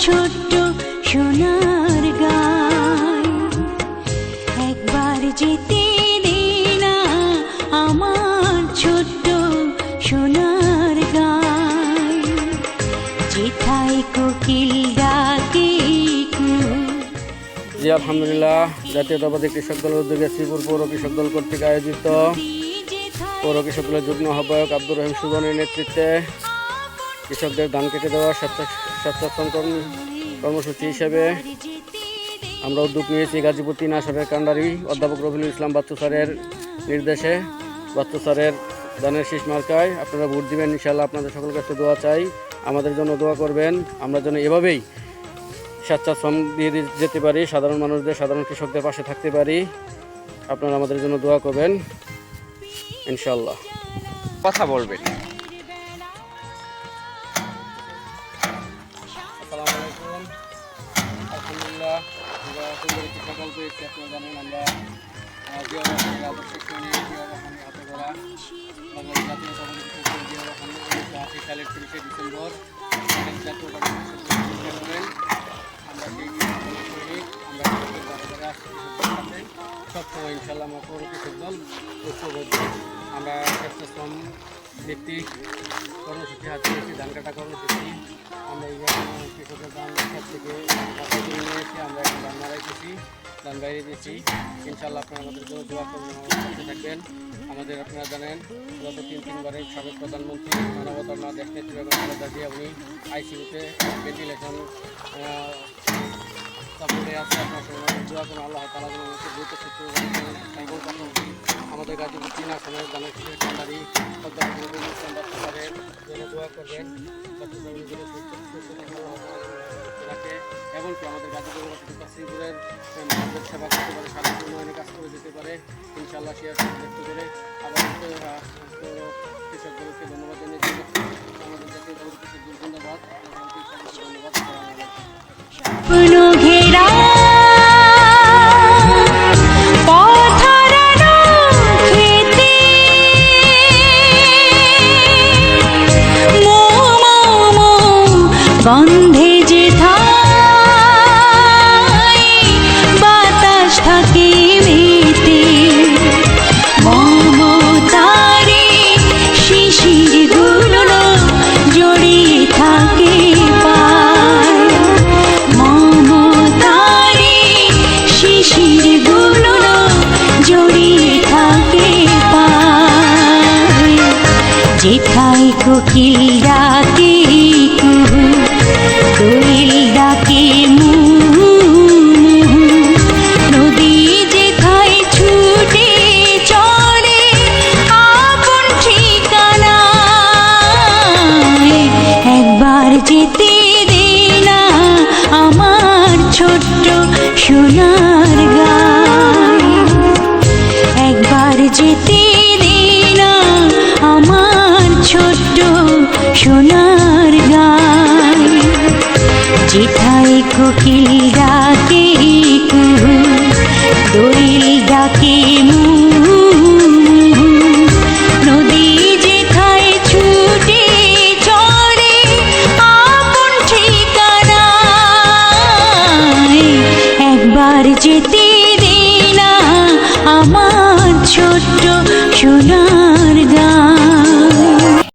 ছোট্ট সোনার গায় একবার যেতে দে না আমার ছোট্ট সোনার গায় যেথায় কোকিল ডাকে। জি আলহামদুলিল্লাহ, জাতীয়তাবাদী কৃষক দলের উদ্যোগে শ্রীপুর পৌর কৃষক দল কর্তৃক আয়োজিত পৌর কৃষক দলের যুগ্ম আহ্বায়ক আব্দুর রহিম সুজনের নেতৃত্বে কৃষকদের ধান কেটে দেওয়া স্বেচ্ছাশ্রম কর্মসূচি হিসেবে আমরা উদ্যোগ নিয়েছি। গাজীপুর ৩ আসনের কান্ডারি অধ্যাপক রফিকুল ইসলাম বাচ্চু স্যারের নির্দেশে বাচ্চু স্যারের ধানের শীষ মার্কায় আপনারা ভোট দিবেন। ইনশাআল্লাহ আপনাদের সকল কাছে দোয়া চাই, আমাদের জন্য দোয়া করবেন, আমরা যেন এভাবেই স্বেচ্ছাশ্রম দিয়ে যেতে পারি, সাধারণ মানুষদের সাধারণ কৃষকদের পাশে থাকতে পারি। আপনারা আমাদের জন্য দোয়া করবেন ইনশাআল্লাহ। কথা বলবেন। আসসালামু আলাইকুম। আলহামদুলিল্লাহ, আমরা সুন্দর একটি সকাল পেয়েছি। আপনারা জানেন আমরা জিয়াউর রহমানের আদর্শিক সৈনিক জিয়াউর রহমানের হাতে গড়া বাংলাদেশ জাতীয়তাবাদী কৃষক দল জিয়াউর রহমানের 1980 সালের 30শে ডিসেম্বর জাতীয়তাবাদী কৃষক দল আমরা সেই সৈনিক, আমরা সাথে সবসময় ইনশাআল্লাহ আমরা পৌর কৃষক দল ঐক্যবদ্ধ। আমরা স্বেচ্ছাশ্রম ভিত্তিক কর্মসূচি হাতে নিয়েছি, ধান কাটা কর্মসূচি। আমরা এই কৃষকের ধান সব থেকে কাটা কিনে নিয়ে এসে আমরা এখন ধান মারাইতেছি, ধান বাইরে দিয়েছি। ইনশাআল্লাহ আপনারা আমাদের জন্য দোয়া করবেন, আমাদের সাথে থাকবেন। আমাদের আপনারা জানেন গত তিনবারের সাবেক প্রধানমন্ত্রী মানবতার মা দেশ নেত্রী বেগম খালেদা জিয়া উনি আইসিইউতে ভেন্টিলেশন সাপোর্টে আছে। আপনার সঙ্গে দোয়া করুন, আল্লাহ তাআলা যেন আমাকে দ্রুত সুস্থ এবং পাশাপাশি আমাদের গাজীপুর 3 আসনের ধানের শীষের কান্ডারি অধ্যাপক রফিকুল ইসলাম বাচ্চু স্যারের জন্য দোয়া করবেন। বাচ্চু স্যারের জন্য সুস্থ রাখে, এমনকি আমাদের গাজীপুর শ্রীপুরের মানুষের সেবা করতে পারে, সাধারণ উন্নয়নে কাজ করে যেতে পারে। ইনশাআল্লাহ সে আশা ব্যক্ত করে আবার কৃষক দলকে ধন্যবাদ জানিয়ে আমাদের জাতীয় কৃষক দল ধন্যবাদ বন্ধে যেথায় বাতাস থাকে মেতে মমতারে শিশির গুলো জড়িয়ে থাকে পায় মমতারে শিশির গুলো জড়িয়ে থাকে পায় যেথায় কোকিল ডাকে কোয়েল ডাকে নদী যেথায় ছুটে চলে আপন ঠিকানায় একবার যেতে দে না আমার ছোট্ট সোনার গায় একবার যেতে দে না আমার ছোট্ট সোনার গায় যেথায় কোকিল ডাকে দোয়েল ডাকে নদী যেথায় ছুটে চলে আপন ঠিকানায় একবার যেতে দে না আমার ছোট্ট সোনা।